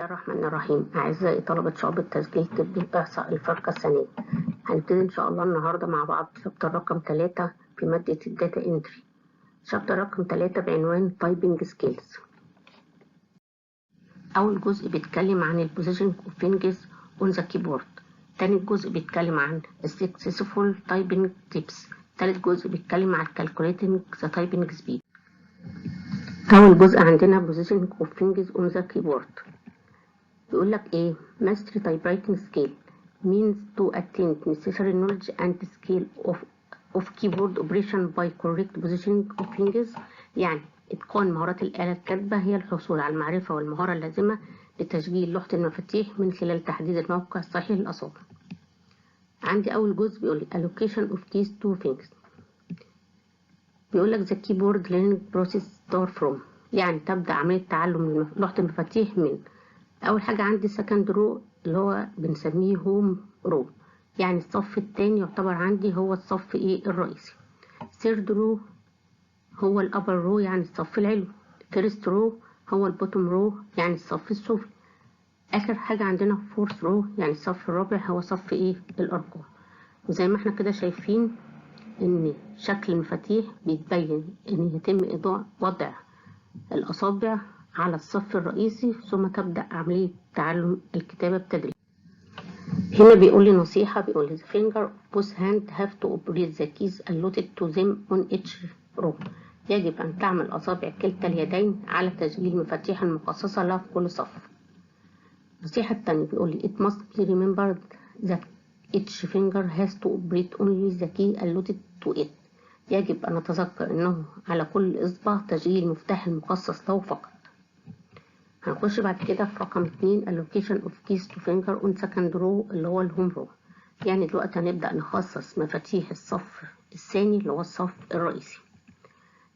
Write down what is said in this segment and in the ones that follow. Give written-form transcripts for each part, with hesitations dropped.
الله الرحمن الرحيم. أعزائي طلبة شعبة تسجيل طبي إحصاء الفرقة الثانية، هنبتدي إن شاء الله النهاردة مع بعض شابتر رقم 3 في مادة الداتا انتري. شابتر رقم 3 بعنوان تايبنج سكيلز. أول جزء بيتكلم عن البوزيشن اوف فينجرز اون ذا كيبورد. تاني جزء بيتكلم عن السكسسفول تايبنج تيبس. تالت جزء بيتكلم عن calculating ذا تايبنج سبيد. أول جزء عندنا positioning of fingers on the keyboard. بيقول لك إيه؟ mastery typewriting skill means to attain necessary knowledge and skill of keyboard operation by correct positioning of fingers. يعني إتقان مهارات الآلة الكاتبة هي الحصول على المعرفة والمهارة اللازمة لتشغيل لوحة المفاتيح من خلال تحديد الموقع الصحيح للأصابع. عندي أول جزء بيقول لي allocation of keys to fingers. بيقول لك the keyboard learning process start from، يعني تبدأ عملية تعلم لوحة المفاتيح من أول حاجة عندي second row اللي هو بنسميه home row، يعني الصف التاني يعتبر عندي هو الصف الرئيسي. third row هو الupper row يعني الصف العلوي. first row هو البوتوم row يعني الصف السفلي. آخر حاجة عندنا fourth row يعني الصف الرابع هو صف الأرقام. وزي ما احنا كده شايفين ان شكل المفاتيح بيتبين ان يتم وضع الاصابع على الصف الرئيسي ثم تبدأ عملية تعلم الكتابة بتدريج. هنا بيقول لي نصيحة، بيقول لي the finger both hand have to operate the keys allotted to them on each row. يجب ان تعمل اصابع كلتا اليدين على تشغيل المفاتيح المخصصة لها في كل صف. النصيحة التانية بيقول لي it must be remembered that each finger has to operate only the key allotted to it. يجب أن نتذكر أنه على كل إصبع تشغيل مفتاح المخصص له فقط. هنخش بعد كده في رقم 2 allocation of keys to finger on second row اللي هو الهوم رو. يعني دلوقتي هنبدأ نخصص مفاتيح الصف الثاني اللي هو الصف الرئيسي.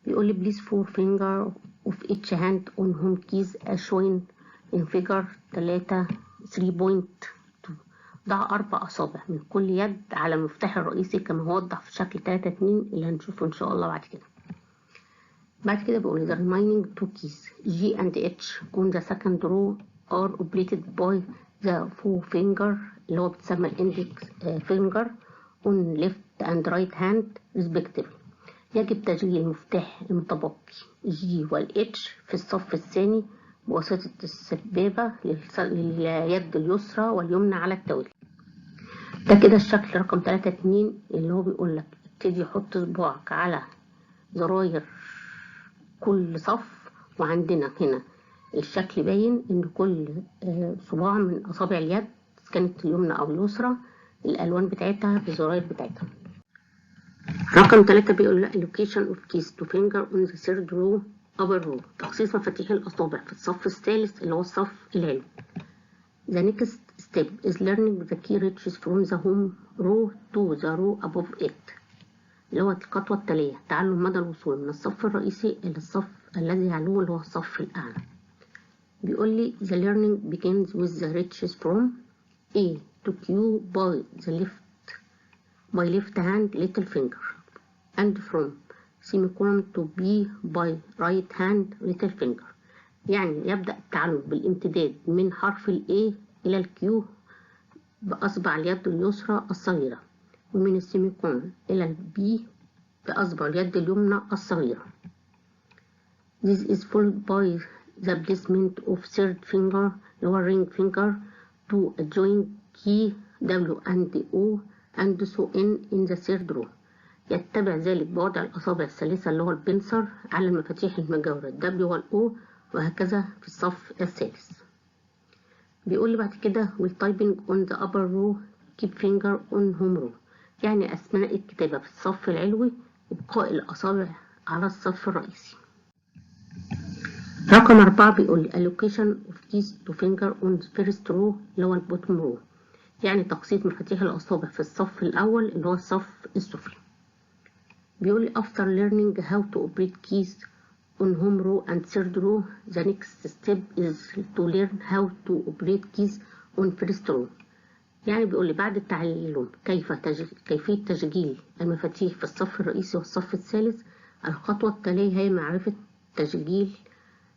بيقول لي please 4 finger of each hand on home keys as shown in figure 3.2. ضع 4 أصابع من كل يد على المفتاح الرئيسي كما هو وضح في شكل 3.2 اللي هنشوفه إن شاء الله بعد كده. بعد كده بيقول the remaining 2 keys G and H on the second row are operated by the 4 finger اللي هو بتسمى index finger on left and right hand respectively. يجب تشغيل المفتاح المتبقي G وال H في الصف الثاني بواسطة السبابة لليد اليسرى واليمنى على التوالي. ده كده الشكل رقم 3.2 اللي هو بيقول لك ابتدي حط صباعك على زراير كل صف. وعندنا هنا الشكل باين ان كل صباع من اصابع اليد كانت اليمنى او اليسرى الالوان بتاعتها بالزراير بتاعتها. رقم 3 بيقول لك allocation of keys to finger on the third row upper row. تخصيص مفاتيح الاصابع في الصف الثالث اللي هو الصف العلوي. The next step is learning the key reaches from the home row to the row above it. اللي هو الخطوة التالية تعلم مدى الوصول من الصف الرئيسي إلى الصف الذي يعلوه اللي هو الصف الأعلى. بيقول لي the learning begins with the reaches from A to Q by left hand little finger and from semicolon to B by right hand little finger. يعني يبدأ التعلم بالامتداد من حرف ال A إلى ال Q بأصبع اليد اليسرى الصغيرة، ومن السيميكون إلى ال B بأصبع اليد اليمنى الصغيرة. This is followed by the placement of third finger lower ring finger to adjoin key W and O and so in the third row. يتبع ذلك بوضع الأصابع الثالثة اللي هو البنسر على المفاتيح المجاورة W وال O وهكذا في الصف الثالث. بيقول لي بعد كده والtyping on the upper row keep finger on home row. يعني أثناء الكتابة في الصف العلوي إبقاء الأصابع على الصف الرئيسي. رقم 4 بيقول لي allocation of keys to finger on the first row اللي هو البوتوم row. يعني تقسيط مفاتيح الأصابع في الصف الأول اللي هو الصف السفلي. بيقول لي after learning how to operate keys on home row and third row the next step is to learn how to operate keys on first row. يعني بيقول لي بعد التعلم كيفية تشغيل المفاتيح في الصف الرئيسي والصف الثالث، الخطوة التالية هي معرفة تشغيل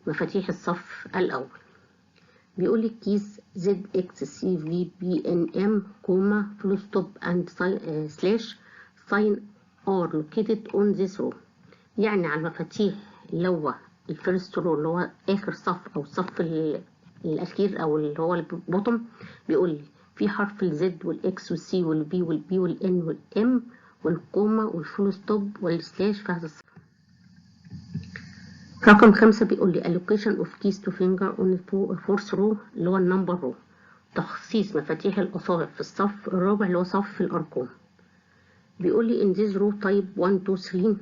مفاتيح الصف الأول. بيقول لي كيس ZXCVBNM كوما فول ستوب اند سلاش sign are located on this row. يعني على المفاتيح اللي هو الفيرست رو اللي هو اخر صف او الصف الاخير او اللي هو البوتوم، بيقول لي في حرف الزد والاكس والسي والبي والبي والان والام والكوما والفول ستوب والسلاش في هذا الصف. رقم 5 بيقول لي allocation of keys to finger on fourth row اللي هو النمبر رو، تخصيص مفاتيح الأصابع في الصف الرابع اللي هو صف الأرقام. بيقول لي in this row type 1 2 3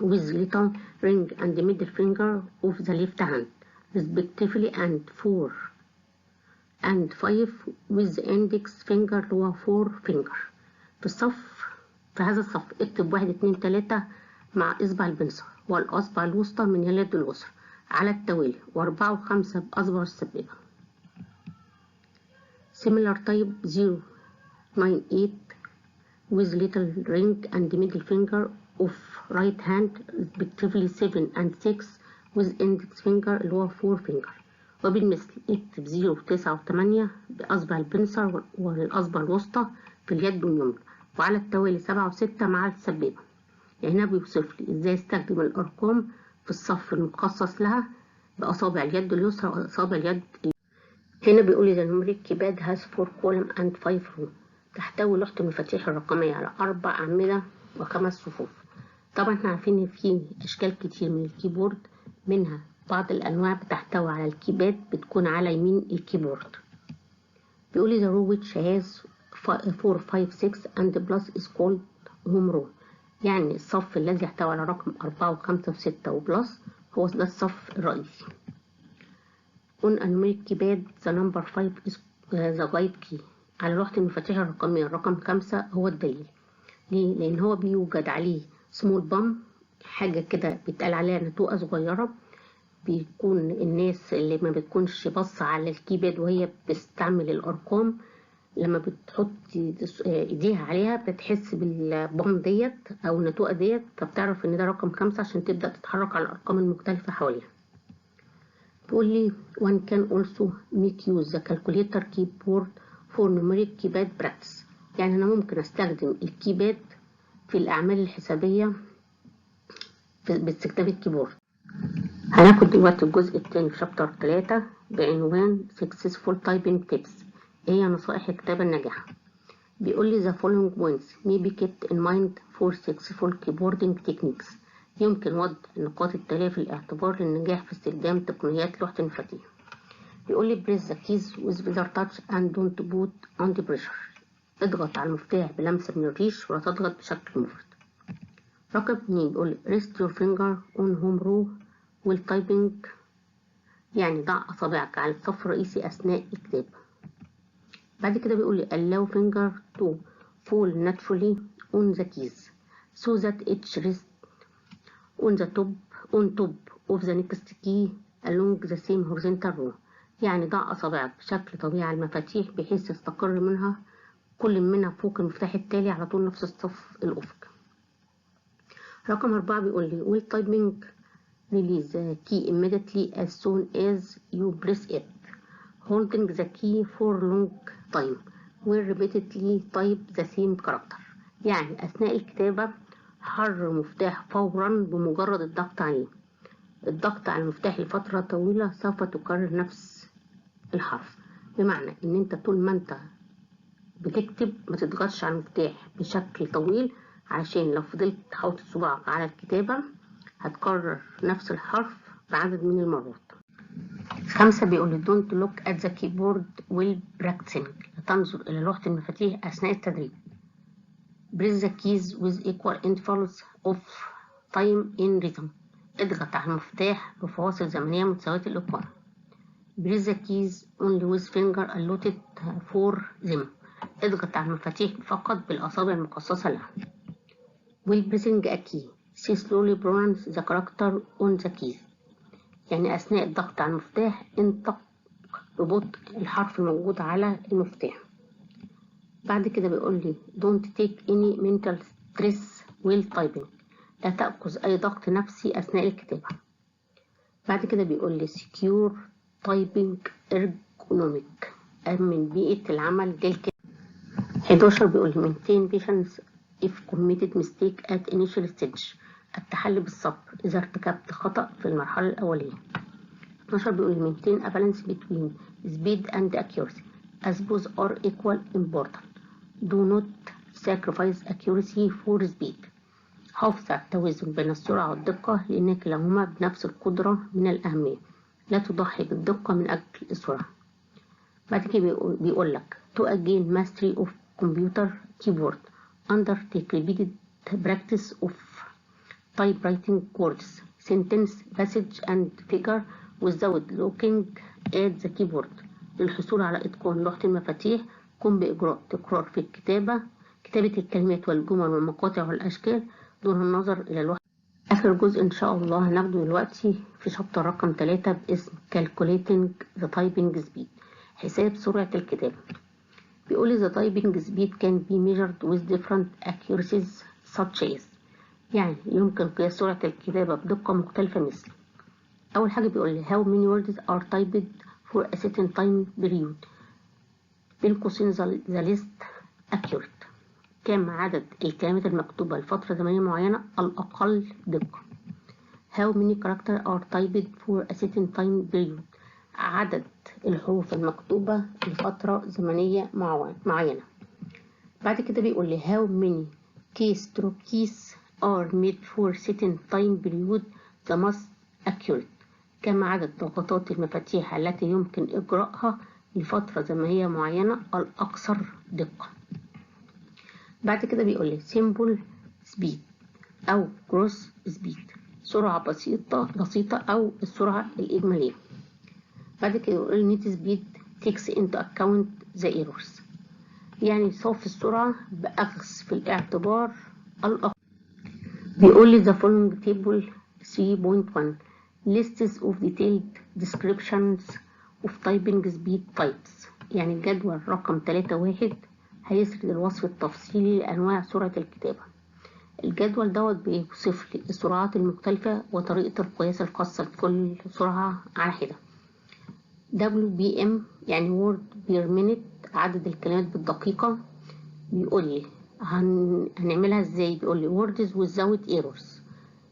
with little ring and middle finger of the left hand respectively and 4 and 5 with the index finger اللي هو 4 finger. في هذا الصف اكتب 1 2 3 مع إصبع البنصر والأصبع الوسطى من اليد اليسرى على التوالي، و4 و5 بأصبع السبابة. similar type 0 9 8 with little ring and middle finger of right hand respectively 7 and 6 with index finger اللي هو 4 finger. وبالمثل اكتب 0 9 و8 بأصبع البنصر والأصبع الوسطى في اليد اليمنى وعلى التوالي 7 و6 مع السبابة. يعني هنا بيوصف لي ازاي استخدم الارقام في الصف المخصص لها باصابع اليد اليسرى واصابع اليد. هنا بيقول لي the numeric keypad has 4 column and 5 row. تحتوي لوحة المفاتيح الرقمية على 4 أعمدة و5 صفوف. طبعا احنا عارفين ان في اشكال كتير من الكيبورد، منها بعض الانواع بتحتوي على الكيباد بتكون على يمين الكيبورد. بيقول لي the row which has 4 5 6 and plus is called home row. يعني الصف الذي يحتوي على رقم 4 و5 و6 وبلس هو ده الصف الرئيسي. on a numeric keypad the number 5 is the guide key. على لوحة المفاتيح الرقمية الرقم 5 هو الدليل. ليه؟ لأن هو بيوجد عليه small bump، حاجة كده بيتقال عليها نتوءة صغيرة، بيكون الناس اللي ما بتكونش باصة على الكيباد وهي بتستعمل الأرقام لما بتحط ايديها عليها بتحس بالبوم ديت او النتوءة ديت، فبتعرف ان ده رقم 5 عشان تبدأ تتحرك على الارقام المختلفة حواليها. بيقول لي one can also make use the calculator keyboard for numeric keypad practice. يعني انا ممكن استخدم الكيباد في الاعمال الحسابية باستخدام الكيبورد. هناخد دلوقتي الجزء الثاني في شابتر 3 بعنوان successful typing tips، هي نصائح الكتابة الناجحة. بيقول لي the following points may be kept in mind for successful keyboarding techniques. يمكن وضع النقاط التالية في الاعتبار للنجاح في استخدام تقنيات لوحة المفاتيح. بيقول لي press the keys with finger touch and don't put under pressure. اضغط على المفتاح بلمسة من الريش ولا تضغط بشكل مفرط. رقم 2 بيقول لي rest your finger on home row while typing. يعني ضع أصابعك على الصف الرئيسي أثناء الكتابة. بعد كده بيقول لي allow finger to fall naturally on the keys so that it rests on top of the next key along the same horizontal row. يعني ضع أصابعك بشكل طبيعي على المفاتيح بحيث يستقر منها كل منها فوق المفتاح التالي على طول نفس الصف الأفقي. رقم 4 بيقول لي will typing release the key immediately as soon as you press it. Holding the key for long time will repeatedly type the same character. يعني أثناء الكتابة حرر المفتاح فورا بمجرد الضغط عليه. الضغط على المفتاح لفترة طويلة سوف تكرر نفس الحرف، بمعنى ان انت طول ما انت بتكتب ما تضغطش على المفتاح بشكل طويل، علشان لو فضلت تحط صباعك على الكتابة هتكرر نفس الحرف بعدد من المرات. 5 بيقول لي don't look at the keyboard while practicing. لا تنظر إلى لوحة المفاتيح أثناء التدريب. press the keys with equal intervals of time in rhythm. اضغط على المفتاح بفواصل زمنية متساوية الإيقاع. press the keys only with finger allotted for them. اضغط على المفاتيح فقط بالأصابع المخصصة لها. while pressing a key see slowly pronounce the character on the keys. يعني أثناء الضغط على المفتاح انطق ببطء الحرف الموجود على المفتاح. بعد كده بيقول لي don't take any mental stress while typing. لا تأخذ أي ضغط نفسي أثناء الكتابة. بعد كده بيقول لي secure typing ergonomic من بيئة العمل للكتابة. 11 بيقول maintain patience if committed mistake at initial stage. التحلي بالصبر إذا ارتكبت خطأ في المرحلة الأولية. 12 بيقول maintain a balance between speed and accuracy as both are equal important. Do not sacrifice accuracy for speed. حافظ على التوازن بين السرعة والدقة لأن كلاهما بنفس القدرة من الأهمية. لا تضحي بالدقة من أجل السرعة. بعد كده بيقول لك to gain mastery of computer keyboard undertake repeated practice of typewriting words, sentence, passage and figure without looking at the keyboard. للحصول على إتقان لوحة المفاتيح قم بإجراء تكرار في كتابة الكلمات والجمل والمقاطع والأشكال دون النظر إلى اللوحة. آخر جزء إن شاء الله هناخده دلوقتي في شابتر رقم 3 باسم calculating the typing speed. حساب سرعة الكتابة. بيقول the typing speed can be measured with different accuracies such as يعني يمكن قياس سرعة الكتابة بدقة مختلفة مثل أول حاجة بيقول لي how many words are typed for a certain time period بين قوسين the least accurate. كم عدد الكلمات المكتوبة لفترة زمنية معينة الأقل دقة. how many characters are typed for a certain time period عدد الحروف المكتوبة لفترة زمنية معينة. بعد كده بيقول لي how many keystrokes are made for certain time period the most accurate. كم عدد ضغطات المفاتيح التي يمكن إجراءها لفترة زمنية معينة الأكثر دقة. بعد كده بيقول لي simple speed أو gross speed سرعة بسيطة أو السرعة الإجمالية. بعد كده يقول need speed takes into account the errors يعني صافي السرعة بأخذ في الاعتبار الأخطاء. بيقول لي the following table 3.1 lists of detailed descriptions of typing speed types يعني الجدول رقم 3.1 هيسرد الوصف التفصيلي لأنواع سرعة الكتابة. الجدول دوت بيوصف لي السرعات المختلفة وطريقة القياس الخاصة لكل سرعة على حدة. WBM يعني word per minute عدد الكلمات بالدقيقة. بيقول لي هنعملها ازاي. بيقول لي words without errors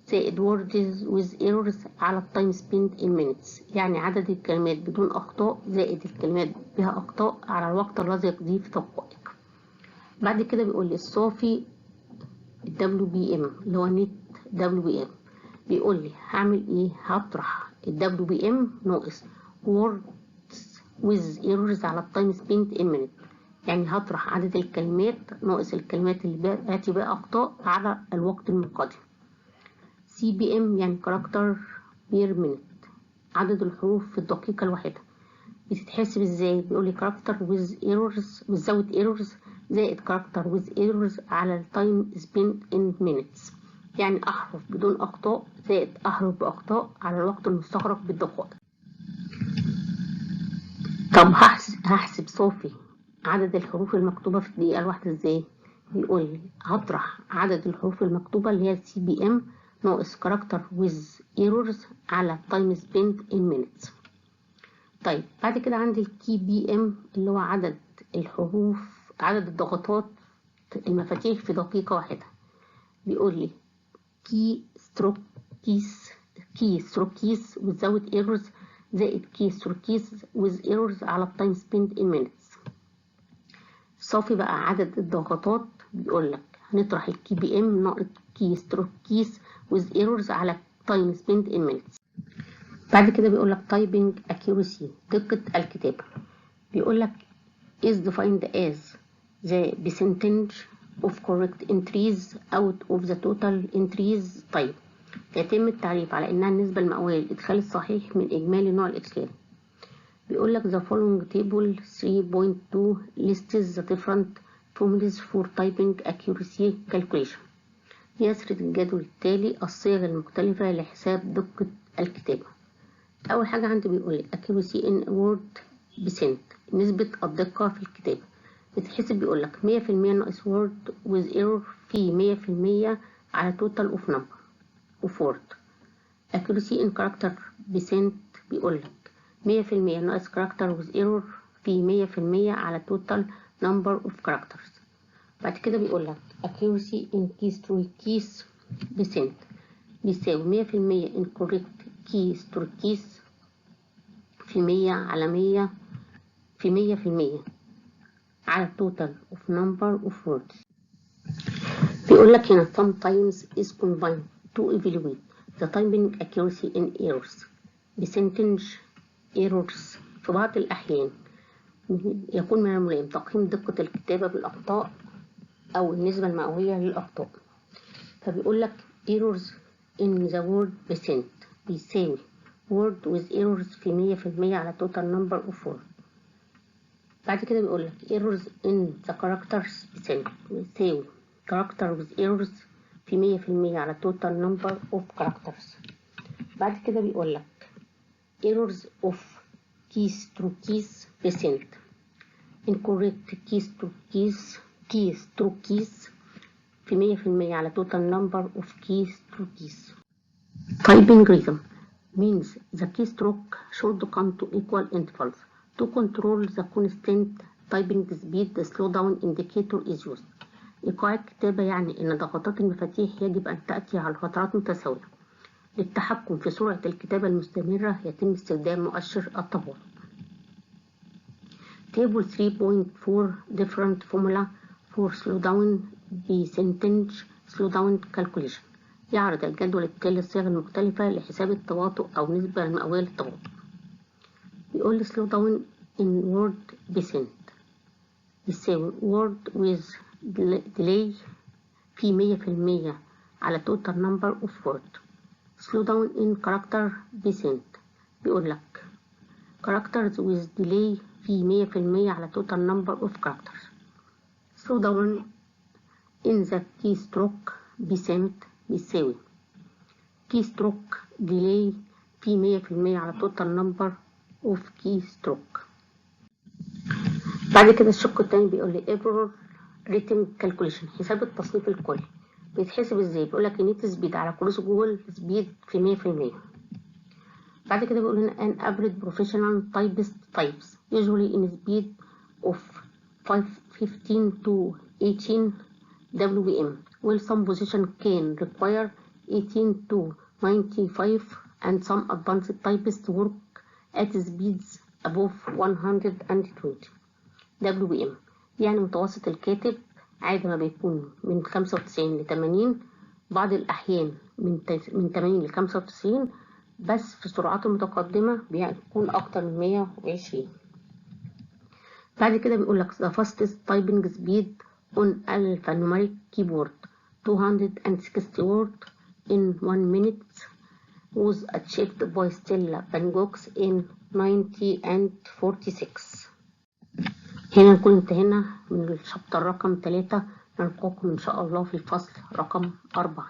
زائد words with errors على time spent in minutes يعني عدد الكلمات بدون أخطاء زائد الكلمات بها أخطاء على الوقت الذي يقضيه في دقائق. بعد كده بيقول لي الصافي WBM اللي هو نت WBM. بيقول لي هعمل ايه. هطرح WBM ناقص words with errors على time spent in minutes يعني هطرح عدد الكلمات ناقص الكلمات اللي باتي بها أخطاء على الوقت المنقضي. CBM يعني character per minute عدد الحروف في الدقيقة الواحدة. بتتحسب ازاي. بيقول لي character with errors without errors زائد character with errors على time spent in minutes يعني أحرف بدون أخطاء زائد أحرف بأخطاء على الوقت المستغرق بالدقائق. طب هحسب صافي عدد الحروف المكتوبة في الدقيقة الواحدة ازاي. بيقول لي هطرح عدد الحروف المكتوبة اللي هي CBM ناقص character with errors على time spent in minutes. طيب بعد كده عندي الكي بي ام اللي هو عدد الحروف عدد الضغطات المفاتيح في دقيقة واحدة. بيقول لي كي ستروكيز without errors زائد كي ستروكيز with errors على time spent in minutes. صافي بقى عدد الضغطات. بيقول لك هنطرح الكي بي ام ناقص كي ستروكيز with errors على time spent in minutes. بعد كده بيقول لك typing accuracy دقة الكتابة. بيقول لك is defined as the percentage of correct entries out of the total entries type. يتم التعريف على انها النسبة المئوية للإدخال الصحيح من إجمالي نوع الإدخال. بيقول لك the following table 3.2 lists the different formulas for typing accuracy calculation. يسرد الجدول التالي الصيغ المختلفة لحساب دقة الكتابة. أول حاجة عندي بيقول لي accuracy in word percent نسبة الدقة في الكتابة بتحسب. بيقول لك 100% ناقص word with error في 100% على total of number of word. accuracy in character percent بيقول لك 100% ناقص character with error في 100% على total number of characters. بعد كده بيقول لك accuracy in keystroke percent بيساوي 100% incorrect keystroke في 100 على 100 في 100% على total of number of words. بيقول لك هنا sometimes is combined to evaluate the typing accuracy in errors. percentage errors في بعض الأحيان يكون من الملائم تقييم دقة الكتابة بالأخطاء أو النسبة المئوية للأخطاء. فبيقول لك errors in the word percent بيساوي word with errors في 100% على total number of words. بعد كده بيقول لك errors in the characters percent بيساوي character with errors في 100% على total number of characters. بعد كده بيقول لك errors of keystrokes percent incorrect keystrokes في 100% على total number of keystrokes. Typing rhythm means the keystroke should come to equal intervals. To control the constant typing speed, the slowdown indicator is used. إيقاع الكتابة يعني إن ضغطات المفاتيح يجب أن تأتي على فترات متساوية. للتحكم في سرعة الكتابة المستمرة يتم استخدام مؤشر التباطؤ. Table 3.4 different formula for slowdown percentage slowdown calculation. يعرض الجدول التالي الصيغ المختلفة لحساب التباطؤ أو نسبة المئوية للتباطؤ. بيقول لي slowdown in word percent يساوي word with delay في 100% على total number of words. slowdown in character percent بيقول لك characters with delay في 100% على total number of characters. slowdown in the keystroke percent بيساوي keystroke delay في 100% على total number of keystroke. بعد كده الشق التاني بيقول لي error written calculation حساب التصنيف الكلي بيتحسب ازاي؟ بيقول لك النت سبيد على كروس جوجل سبيد في 100%. بعد كده بيقول لنا an average professional typist types usually in speed of 15 to 18 WM while some position can require 18 to 95 and some advanced typists work at speeds above 120 WM. يعني متوسط الكاتب عادة ما بيكون من 95 ل 80 بعض الأحيان من 80 ل 95 بس في السرعات المتقدمة بيكون أكتر من 120. بعد كده بيقول لك the fastest typing speed on alphanumeric keyboard 260 words in 1 minute was achieved by Stella Van Gogh in 1946. هنا نكون انتهينا من الشابتر رقم 3. نلقاكم إن شاء الله في الفصل رقم 4.